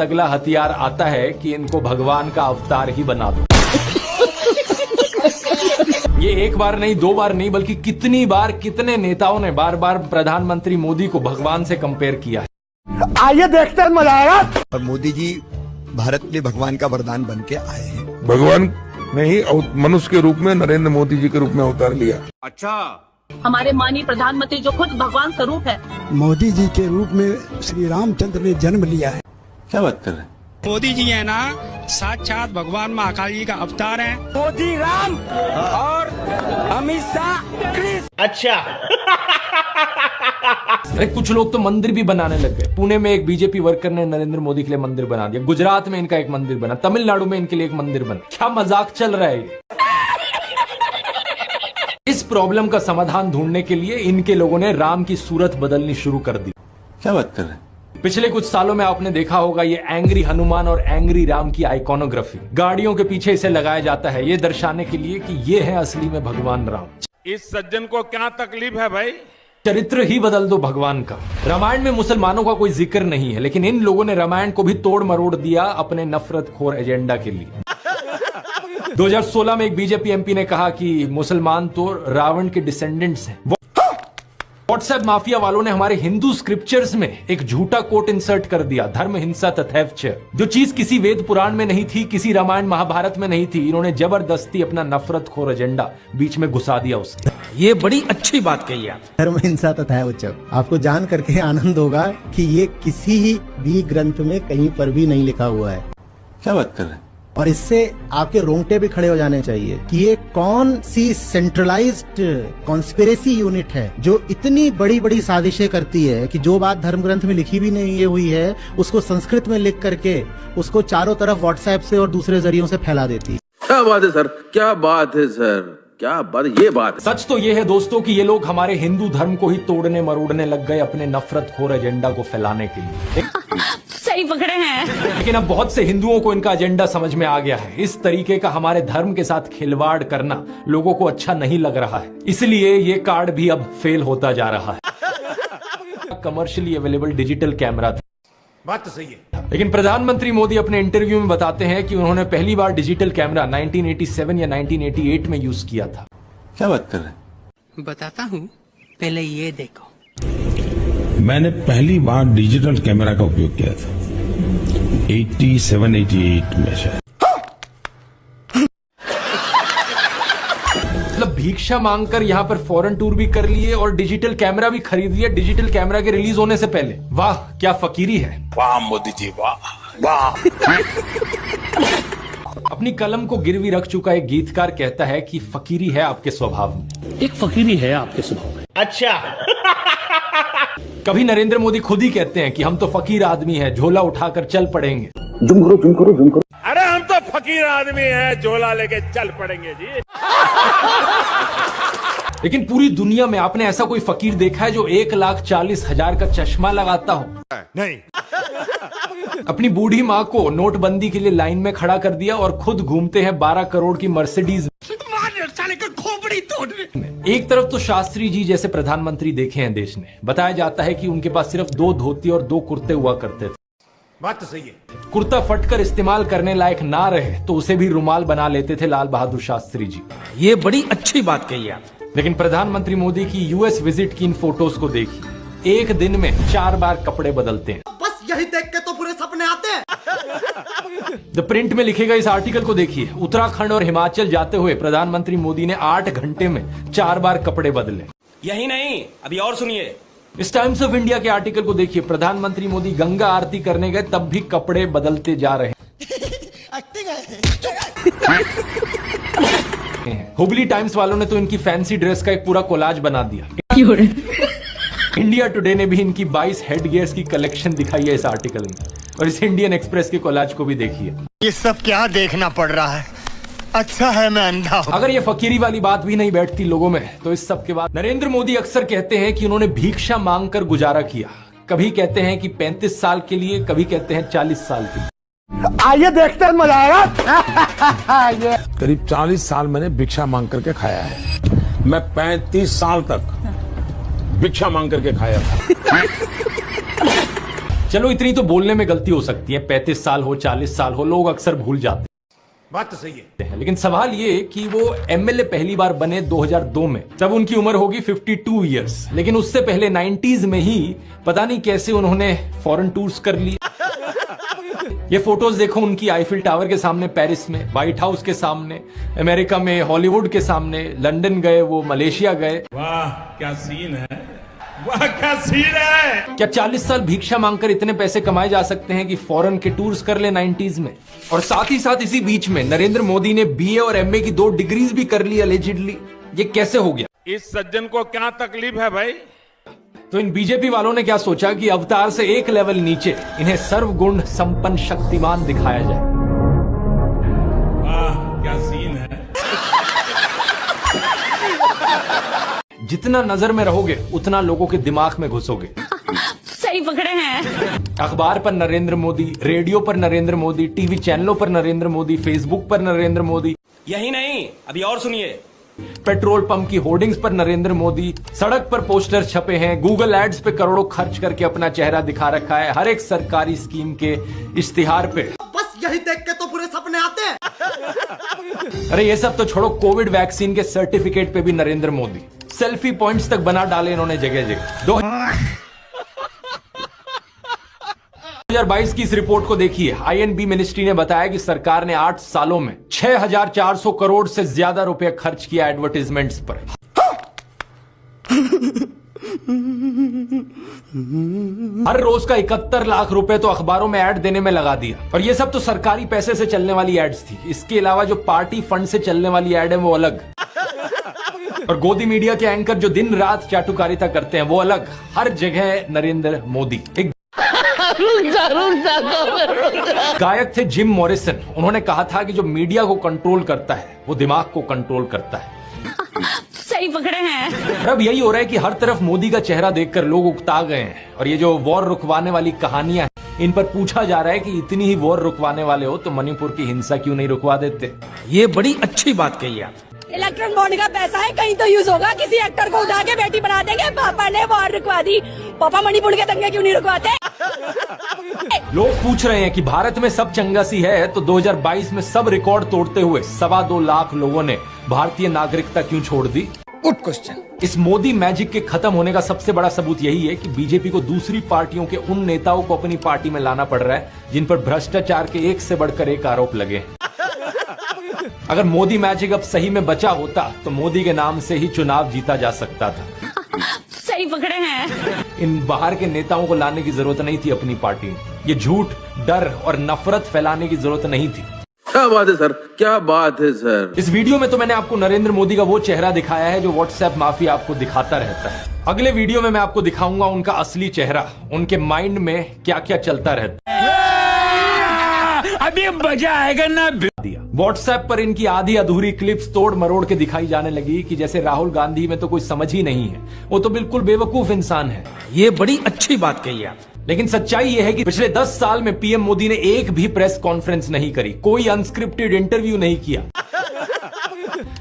अगला हथियार आता है कि इनको भगवान का अवतार ही बना दो। ये एक बार नहीं, दो बार नहीं, बल्कि कितनी बार कितने नेताओं ने बार बार प्रधानमंत्री मोदी को भगवान से कंपेयर किया है। आइए देखते हैं, मजा आएगा। और मोदी जी भारत के भगवान का वरदान बन के आए हैं। भगवान नहीं, मनुष्य के रूप में नरेंद्र मोदी जी के रूप में अवतार लिया। अच्छा, हमारे माननीय प्रधानमंत्री जो खुद भगवान स्वरूप है, मोदी जी के रूप में श्री रामचंद्र ने जन्म लिया है। क्या बात कर रहे हैं? मोदी जी है ना, साक्षात भगवान महाकाल जी का अवतार है। मोदी राम और अमित शाह कृष्ण। अच्छा। अरे कुछ लोग तो मंदिर भी बनाने लग गए। पुणे में एक बीजेपी वर्कर ने नरेंद्र मोदी के लिए मंदिर बना दिया। गुजरात में इनका एक मंदिर बना, तमिलनाडु में इनके लिए एक मंदिर बना। क्या मजाक चल रहा है ये? इस प्रॉब्लम का समाधान ढूंढने के लिए इनके लोगों ने राम की सूरत बदलनी शुरू कर दी। क्या बात कर रहे हैं? पिछले कुछ सालों में आपने देखा होगा ये एंग्री हनुमान और एंग्री राम की आइकॉनोग्राफी गाड़ियों के पीछे इसे लगाया जाता है, ये दर्शाने के लिए कि ये है असली में भगवान राम। इस सज्जन को क्या तकलीफ है भाई? चरित्र ही बदल दो भगवान का। रामायण में मुसलमानों का कोई जिक्र नहीं है, लेकिन इन लोगों ने रामायण को भी तोड़ मरोड़ दिया अपने नफरतखोर एजेंडा के लिए। 2016 में एक बीजेपी एमपी ने कहा कि मुसलमान तो रावण के डिसेंडेंट्स हैं। व्हाट्सएप माफिया वालों ने हमारे हिंदू स्क्रिप्चर्स में एक झूठा कोट इंसर्ट कर दिया, धर्म हिंसा तथैवच। जो चीज किसी वेद पुराण में नहीं थी, किसी रामायण महाभारत में नहीं थी, इन्होंने जबरदस्ती अपना नफरतखोर एजेंडा बीच में घुसा दिया उसने। ये बड़ी अच्छी बात कही आप। धर्म हिंसा तथा उच्चक, आपको जान करके आनंद होगा कि ये किसी भी ग्रंथ में कहीं पर भी नहीं लिखा हुआ है। क्या बात कर रहे हैं? और इससे आपके रोंगटे भी खड़े हो जाने चाहिए कि ये कौन सी सेंट्रलाइज्ड कॉन्स्पिरेसी यूनिट है जो इतनी बड़ी बड़ी साजिशें करती है कि जो बात धर्म ग्रंथ में लिखी भी नहीं हुई है उसको संस्कृत में लिख करके उसको चारों तरफ व्हाट्सएप से और दूसरे जरियों से फैला देती है। क्या बात है सर, क्या बात है सर, क्या बात, ये बात। सच तो ये है दोस्तों कि ये लोग हमारे हिंदू धर्म को ही तोड़ने मरोड़ने लग गए अपने नफरतखोर एजेंडा को फैलाने के लिए। सही पकड़े हैं। लेकिन अब बहुत से हिंदुओं को इनका एजेंडा समझ में आ गया है। इस तरीके का हमारे धर्म के साथ खिलवाड़ करना लोगों को अच्छा नहीं लग रहा है, इसलिए ये कार्ड भी अब फेल होता जा रहा है। कमर्शियली अवेलेबल डिजिटल कैमरा था, बात तो सही है, लेकिन प्रधानमंत्री मोदी अपने इंटरव्यू में बताते हैं कि उन्होंने पहली बार डिजिटल कैमरा 1987 या 1988 में यूज किया था। क्या बात कर रहे हैं? बताता हूँ, पहले ये देखो। मैंने पहली बार डिजिटल कैमरा का उपयोग किया था 87-88 में शायद। मतलब भिक्षा मांगकर यहाँ पर फॉरेन टूर भी कर लिए और डिजिटल कैमरा भी खरीद लिया डिजिटल कैमरा के रिलीज होने से पहले। वाह क्या फकीरी है। वाह मोदी जी, वाह वाह। अपनी कलम को गिरवी रख चुका एक गीतकार कहता है कि फकीरी है आपके स्वभाव में। एक फकीरी है आपके स्वभाव में। अच्छा। कभी नरेंद्र मोदी खुद ही कहते हैं कि हम तो फकीर आदमी हैं, झोला उठाकर चल पड़ेंगे। अरे हम तो फकीर आदमी हैं, झोला लेके चल पड़ेंगे जी। लेकिन पूरी दुनिया में आपने ऐसा कोई फकीर देखा है जो 1,40,000 का चश्मा लगाता हो? नहीं। अपनी बूढ़ी माँ को नोटबंदी के लिए लाइन में खड़ा कर दिया और खुद घूमते हैं 12 करोड़ की मर्सिडीज। एक तरफ तो शास्त्री जी जैसे प्रधानमंत्री देखे हैं देश ने। बताया जाता है कि उनके पास सिर्फ 2 धोती और 2 कुर्ते हुआ करते थे। बात तो सही है। कुर्ता फटकर इस्तेमाल करने लायक ना रहे तो उसे भी रुमाल बना लेते थे लाल बहादुर शास्त्री जी। ये बड़ी अच्छी बात कही आप। लेकिन प्रधानमंत्री मोदी की यूएस विजिट की इन फोटोज को देखिए, एक दिन में 4 बार कपड़े बदलते हैं। बस यही देख के तो पूरे सपने आते हैं। द प्रिंट में लिखे गए इस आर्टिकल को देखिए। उत्तराखंड और हिमाचल जाते हुए प्रधानमंत्री मोदी ने 8 घंटे में 4 बार कपड़े बदले। यही नहीं, अभी और सुनिए। इस टाइम्स ऑफ इंडिया के आर्टिकल को देखिए। प्रधानमंत्री मोदी गंगा आरती करने गए तब भी कपड़े बदलते जा रहे हैं। हुबली टाइम्स वालों ने तो इनकी फैंसी ड्रेस का एक पूरा कोलाज बना दिया। इंडिया टुडे ने भी इनकी 22 हेड गियर्स की कलेक्शन दिखाई है इस आर्टिकल में, और इस इंडियन एक्सप्रेस के कोलाज को भी देखिए। ये सब क्या देखना पड़ रहा है? अच्छा है मैं अंधा हूं। अगर ये फकीरी वाली बात भी नहीं बैठती लोगों में तो इस सब के बाद नरेंद्र मोदी अक्सर कहते हैं कि उन्होंने भिक्षा मांगकर गुजारा किया। कभी कहते हैं कि 35 साल के लिए, कभी कहते हैं 40 साल के लिए। आइए देखते हैं, मजा आएगा। करीब 40 साल मैंने भिक्षा मांग करके खाया है। मैं 35 साल तक भिक्षा मांग करके खाया था। चलो इतनी तो बोलने में गलती हो सकती है, 35 साल हो 40 साल हो, लोग अक्सर भूल जाते हैं। बात तो सही है। लेकिन सवाल ये कि वो एमएलए पहली बार बने 2002 में, तब उनकी उम्र होगी 52 इयर्स। लेकिन उससे पहले 90s में ही पता नहीं कैसे उन्होंने फॉरेन टूर्स कर ली। ये फोटोज देखो उनकी, आईफिल टावर के सामने पेरिस में, व्हाइट हाउस के सामने अमेरिका में, हॉलीवुड के सामने, लंदन गए, वो मलेशिया गए। वाह क्या सीन है, वाह क्या सीन है। क्या 40 साल भिक्षा मांगकर इतने पैसे कमाए जा सकते हैं कि फॉरेन के टूर्स कर ले 90s में? और साथ ही साथ इसी बीच में नरेंद्र मोदी ने बीए और एमए की 2 डिग्रीज भी कर ली अलेजिडली। ये कैसे हो गया? इस सज्जन को क्या तकलीफ है भाई? तो इन बीजेपी वालों ने क्या सोचा कि अवतार से एक लेवल नीचे इन्हें सर्वगुण संपन्न शक्तिमान दिखाया जाए। वाह क्या सीन है। जितना नजर में रहोगे उतना लोगों के दिमाग में घुसोगे। सही पकड़े हैं। अखबार पर नरेंद्र मोदी, रेडियो पर नरेंद्र मोदी, टीवी चैनलों पर नरेंद्र मोदी, फेसबुक पर नरेंद्र मोदी। यही नहीं, अभी और सुनिए। पेट्रोल पंप की होर्डिंग्स पर नरेंद्र मोदी, सड़क पर पोस्टर छपे हैं, गूगल एड्स पे करोड़ों खर्च करके अपना चेहरा दिखा रखा है, हर एक सरकारी स्कीम के इश्तिहार पे। बस यही देख के तो पूरे सपने आते हैं। अरे ये सब तो छोड़ो, कोविड वैक्सीन के सर्टिफिकेट पे भी नरेंद्र मोदी। सेल्फी पॉइंट्स तक बना डाले इन्होंने जगह जगह। 2022 की इस रिपोर्ट को देखिए। आईएनबी मिनिस्ट्री ने बताया कि सरकार ने 8 सालों में 6400 करोड़ से ज्यादा रुपए खर्च किया एडवर्टाइजमेंट्स पर। हर रोज का 71 लाख रुपए तो अखबारों में ऐड देने में लगा दिया। और ये सब तो सरकारी पैसे से चलने वाली एड्स थी। इसके अलावा जो पार्टी फंड से चलने वाली एड है वो अलग, और गोदी मीडिया के एंकर जो दिन रात चाटुकारिता करते हैं वो अलग। हर जगह नरेंद्र मोदी। एक गायक थे जिम मॉरिसन, उन्होंने कहा था कि जो मीडिया को कंट्रोल करता है वो दिमाग को कंट्रोल करता है। सही पकड़े हैं। अब यही हो रहा है कि हर तरफ मोदी का चेहरा देखकर लोग उकता गए हैं। और ये जो वॉर रुकवाने वाली कहानियां हैं, इन पर पूछा जा रहा है कि इतनी ही वॉर रुकवाने वाले हो तो मणिपुर की हिंसा क्यों नहीं रुकवा देते? ये बड़ी अच्छी बात कही आप। इलेक्ट्रॉन बॉन्ड का पैसा है, कहीं तो यूज होगा। किसी एक्टर को उठा के बेटी बना देंगे। पापा ने वॉर रुकवा दी, पापा मणिपुर के दंगे क्यों नहीं रुकवाते? लोग पूछ रहे हैं कि भारत में सब चंगा सी है तो 2022 में सब रिकॉर्ड तोड़ते हुए 2.25 लाख लोगों ने भारतीय नागरिकता क्यों छोड़ दी? Good question. इस मोदी मैजिक के खत्म होने का सबसे बड़ा सबूत यही है कि बीजेपी को दूसरी पार्टियों के उन नेताओं को अपनी पार्टी में लाना पड़ रहा है जिन पर भ्रष्टाचार के एक से बढ़कर एक आरोप लगे। अगर मोदी मैजिक अब सही में बचा होता तो मोदी के नाम से ही चुनाव जीता जा सकता था। सही पकड़े हैं। इन बाहर के नेताओं को लाने की जरूरत नहीं थी अपनी पार्टी में। ये झूठ, डर और नफरत फैलाने की जरूरत नहीं थी। क्या बात है सर, क्या बात है सर। इस वीडियो में तो मैंने आपको नरेंद्र मोदी का वो चेहरा दिखाया है जो व्हाट्सएप माफिया आपको दिखाता रहता है। अगले वीडियो में मैं आपको दिखाऊंगा उनका असली चेहरा, उनके माइंड में क्या क्या चलता रहता है। अभी मजा आएगा ना। व्हाट्सएप पर इनकी आधी अधूरी क्लिप्स तोड़ मरोड़ के दिखाई जाने लगी कि जैसे राहुल गांधी में तो कोई समझ ही नहीं है, वो तो बिल्कुल बेवकूफ इंसान है। ये बड़ी अच्छी बात कही आप। लेकिन सच्चाई यह है कि पिछले 10 साल में पीएम मोदी ने एक भी प्रेस कॉन्फ्रेंस नहीं करी, कोई अनस्क्रिप्टेड इंटरव्यू नहीं किया।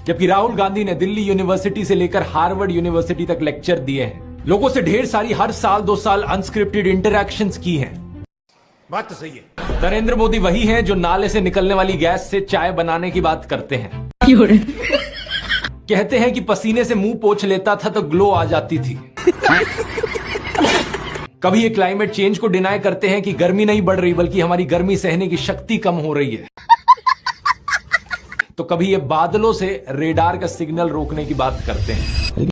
जबकि राहुल गांधी ने दिल्ली यूनिवर्सिटी से लेकर हार्वर्ड यूनिवर्सिटी तक लेक्चर दिए हैं, लोगों से ढेर सारी हर साल 2 साल अनस्क्रिप्टेड इंटरैक्शंस की हैं। बात तो सही है। नरेंद्र मोदी वही हैं जो नाले से निकलने वाली गैस से चाय बनाने की बात करते हैं। कहते हैं कि पसीने से मुंह पोंछ लेता था तो ग्लो आ जाती थी। कभी ये क्लाइमेट चेंज को डिनाई करते हैं कि गर्मी नहीं बढ़ रही बल्कि हमारी गर्मी सहने की शक्ति कम हो रही है। तो कभी ये बादलों से रेडार का सिग्नल रोकने की बात करते हैं।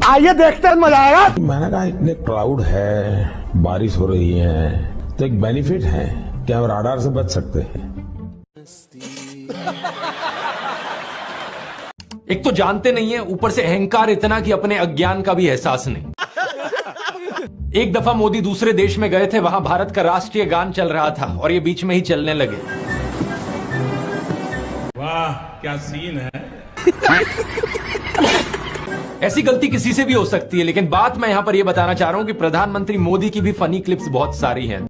आइए देखते हैं, मजा आएगा। मैंने कहा इतने क्लाउड है, बारिश हो रही है तो एक बेनिफिट है कि हम राडार से बच सकते हैं। एक तो जानते नहीं है, ऊपर से अहंकार इतना कि अपने अज्ञान का भी एहसास नहीं। एक दफा मोदी दूसरे देश में गए थे, वहां भारत का राष्ट्रीय गान चल रहा था और ये बीच में ही चलने लगे। वाह क्या सीन है। ऐसी गलती किसी से भी हो सकती है, लेकिन बात मैं यहां पर यह बताना चाह रहा हूं कि प्रधानमंत्री मोदी की भी फनी क्लिप्स बहुत सारी हैं।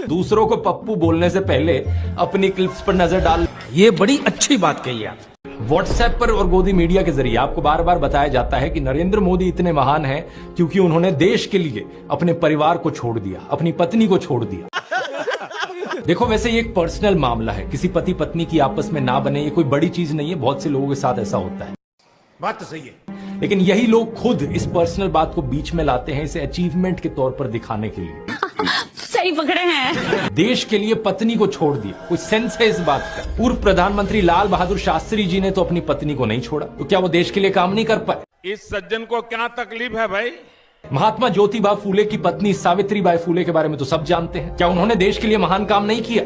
दूसरों को पप्पू बोलने से पहले अपनी क्लिप्स पर नजर डाल। ये बड़ी अच्छी बात कही आप। व्हाट्सएप पर और गोदी मीडिया के जरिए आपको बार बार बताया जाता है कि नरेंद्र मोदी इतने महान हैं क्योंकि उन्होंने देश के लिए अपने परिवार को छोड़ दिया, अपनी पत्नी को छोड़ दिया। देखो वैसे ये एक पर्सनल मामला है, किसी पति पत्नी की आपस में ना बने ये कोई बड़ी चीज नहीं है, बहुत से लोगों के साथ ऐसा होता है। बात तो सही है, लेकिन यही लोग खुद इस पर्सनल बात को बीच में लाते हैं इसे अचीवमेंट के तौर पर दिखाने के लिए। सही पकड़े हैं। देश के लिए पत्नी को छोड़ दिया, कोई सेंस है इस बात का? पूर्व प्रधानमंत्री लाल बहादुर शास्त्री जी ने तो अपनी पत्नी को नहीं छोड़ा, तो क्या वो देश के लिए काम नहीं कर पाए? इस सज्जन को क्या तकलीफ है भाई? महात्मा ज्योतिबा फूले की पत्नी सावित्रीबाई फूले के बारे में तो सब जानते हैं, क्या उन्होंने देश के लिए महान काम नहीं किया?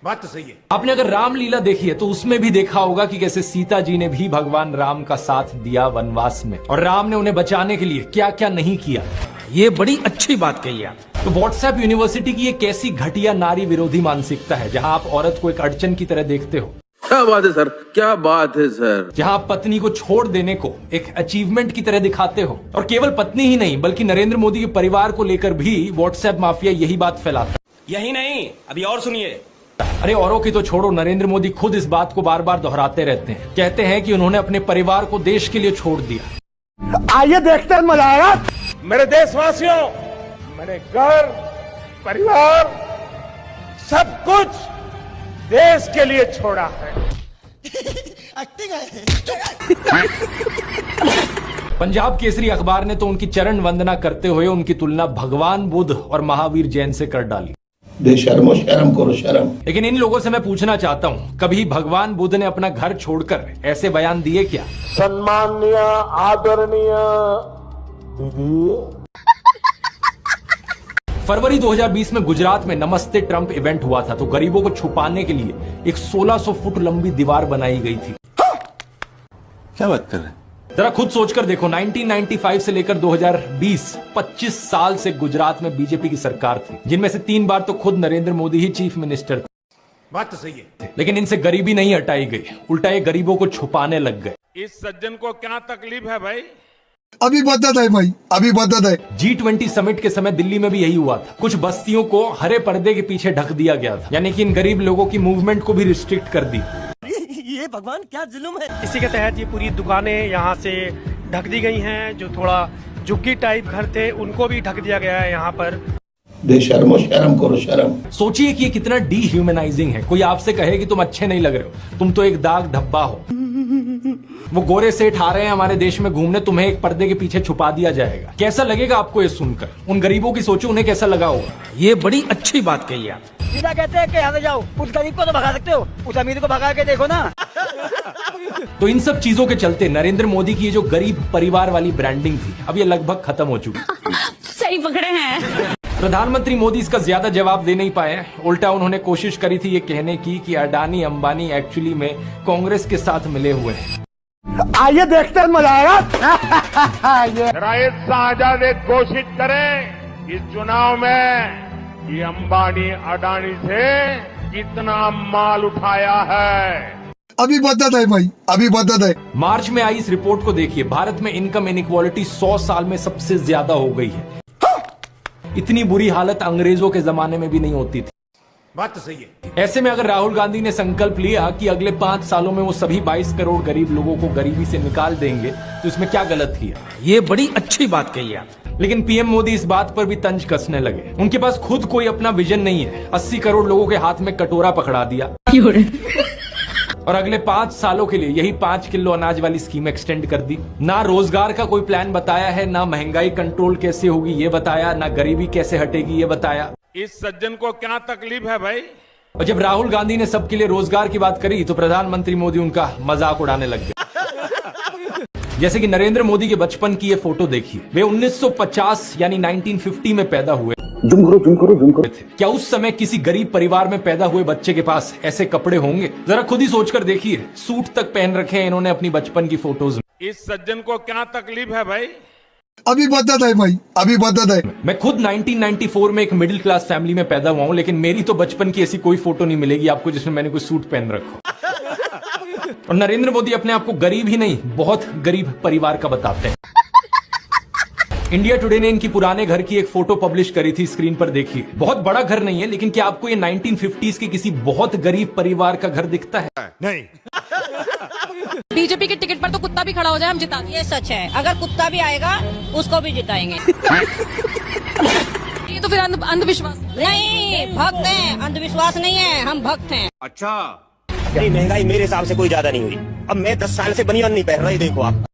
बात तो सही है। आपने अगर रामलीला देखी है तो उसमें भी देखा होगा कि कैसे सीता जी ने भी भगवान राम का साथ दिया वनवास में, और राम ने उन्हें बचाने के लिए क्या क्या नहीं किया। ये बड़ी अच्छी बात कही आप। तो व्हाट्सएप यूनिवर्सिटी की एक कैसी घटिया नारी विरोधी मानसिकता है जहां आप औरत को एक अड़चन की तरह देखते हो, क्या बात है सर, क्या बात है सर। जहां आप पत्नी को छोड़ देने को एक अचीवमेंट की तरह दिखाते हो, और केवल पत्नी ही नहीं बल्कि नरेंद्र मोदी के परिवार को लेकर भी व्हाट्सएप माफिया यही बात फैलाता है। यही नहीं, अभी और सुनिए। अरे औरों की तो छोड़ो, नरेंद्र मोदी खुद इस बात को बार बार दोहराते रहते हैं, कहते हैं कि उन्होंने अपने परिवार को देश के लिए छोड़ दिया। आइए देखते हैं, मजा आएगा। मेरे देशवासियों, मैंने घर, परिवार, सब कुछ देश के लिए छोड़ा है। पंजाब केसरी अखबार ने तो उनकी चरण वंदना करते हुए उनकी तुलना भगवान बुद्ध और महावीर जैन से कर डाली। बेशर्मो, शर्म करो शर्म। लेकिन इन लोगों से मैं पूछना चाहता हूँ, कभी भगवान बुद्ध ने अपना घर छोड़कर ऐसे बयान दिए क्या? सम्माननीय, आदरणीय दीदी। फरवरी 2020 में गुजरात में नमस्ते ट्रंप इवेंट हुआ था, तो गरीबों को छुपाने के लिए एक 1600 फुट लंबी दीवार बनाई गई थी। क्या बात कर रहे हैं? जरा खुद सोचकर देखो, 1995 से लेकर 2020 25 साल से गुजरात में बीजेपी की सरकार थी, जिनमें से 3 बार तो खुद नरेंद्र मोदी ही चीफ मिनिस्टर थे। बात तो सही है, लेकिन इनसे गरीबी नहीं हटाई गई, उल्टा ये गरीबों को छुपाने लग गए। इस सज्जन को क्या तकलीफ है भाई? अभी बदत है भाई, अभी बदत है। G20 समिट के समय दिल्ली में भी यही हुआ था, कुछ बस्तियों को हरे पर्दे के पीछे ढक दिया गया था, यानी कि इन गरीब लोगों की मूवमेंट को भी रिस्ट्रिक्ट कर दी। ये भगवान क्या जुल्म है। इसी के तहत ये पूरी दुकानें यहाँ से ढक दी गई हैं, जो थोड़ा झुग्गी टाइप घर थे उनको भी ढक दिया गया है यहाँ पर। बेशर्मो, शर्म करो शर्म। सोचिए कि ये कितना डीह्यूमनाइजिंग है। कोई आपसे कहे कि तुम अच्छे नहीं लग रहे हो, तुम तो एक दाग धब्बा हो। वो गोरे सेठ आ रहे हैं हमारे देश में घूमने, तुम्हें एक पर्दे के पीछे छुपा दिया जाएगा। कैसा लगेगा आपको ये सुनकर? उन गरीबों की सोचो, उन्हें कैसा लगा होगा। ये बड़ी अच्छी बात कही आप। सीधा कहते हैं कि यहाँ से जाओ, उस गरीब को तो भगा सकते हो, उस अमीर को भगा के देखो ना। तो इन सब चीजों के चलते नरेंद्र मोदी की ये जो गरीब परिवार वाली ब्रांडिंग थी, अब ये लगभग खत्म हो चुकी। सही पकड़े हैं। प्रधानमंत्री मोदी इसका ज्यादा जवाब दे नहीं पाए, उल्टा उन्होंने कोशिश करी थी ये कहने की कि अडानी अंबानी एक्चुअली में कांग्रेस के साथ मिले हुए हैं। आइए देखते हैं, मजा आएगा। राय शाहजहां ने कोशिश करें इस चुनाव में कि अंबानी अडानी से कितना माल उठाया है। अभी बदत है भाई, अभी बदत है। मार्च में आई इस रिपोर्ट को देखिए, भारत में इनकम इनइक्वालिटी 100 साल में सबसे ज्यादा हो गई है। इतनी बुरी हालत अंग्रेजों के जमाने में भी नहीं होती थी। बात तो सही है। ऐसे में अगर राहुल गांधी ने संकल्प लिया कि अगले 5 सालों में वो सभी 22 करोड़ गरीब लोगों को गरीबी से निकाल देंगे, तो इसमें क्या गलत किया? ये बड़ी अच्छी बात कही आप। लेकिन पीएम मोदी इस बात पर भी तंज कसने लगे। उनके पास खुद कोई अपना विजन नहीं है। 80 करोड़ लोगों के हाथ में कटोरा पकड़ा दिया और अगले 5 सालों के लिए यही 5 किलो अनाज वाली स्कीम एक्सटेंड कर दी। ना रोजगार का कोई प्लान बताया है, ना महंगाई कंट्रोल कैसे होगी ये बताया, ना गरीबी कैसे हटेगी ये बताया। इस सज्जन को क्या तकलीफ है भाई? और जब राहुल गांधी ने सबके लिए रोजगार की बात करी तो प्रधानमंत्री मोदी उनका मजाक उड़ाने लग गए। जैसे कि नरेंद्र मोदी के बचपन की ये फोटो देखिए, वे 1950 यानी 1950 में पैदा हुए थे। क्या उस समय किसी गरीब परिवार में पैदा हुए बच्चे के पास ऐसे कपड़े होंगे? जरा खुद ही सोचकर देखिए, सूट तक पहन रखे हैं इन्होंने अपनी बचपन की फोटोज में। इस सज्जन को क्या तकलीफ है भाई? अभी बदत है भाई, अभी बदत है। मैं खुद 1994 में एक मिडिल क्लास फैमिली में पैदा हुआ हूं, लेकिन मेरी तो बचपन की ऐसी कोई फोटो नहीं मिलेगी आपको जिसमें मैंने कोई सूट पहन रखा। और नरेंद्र मोदी अपने आप को गरीब ही नहीं, बहुत गरीब परिवार का बताते हैं। इंडिया टुडे ने इनकी पुराने घर की एक फोटो पब्लिश करी थी, स्क्रीन पर देखिए। बहुत बड़ा घर नहीं है, लेकिन क्या आपको ये 1950s के किसी बहुत गरीब परिवार का घर दिखता है? नहीं। बीजेपी के टिकट पर तो कुत्ता भी खड़ा हो जाए हम जिता देंगे। ये सच है, अगर कुत्ता भी आएगा उसको भी जिताएंगे। ये तो फिर अंधविश्वास नहीं, भक्त हैं, अंधविश्वास नहीं है, हम भक्त हैं। अच्छा, महंगाई मेरे हिसाब से कोई ज्यादा नहीं हुई। अब मैं 10 साल से बनियान नहीं पहन रही, देखो आप।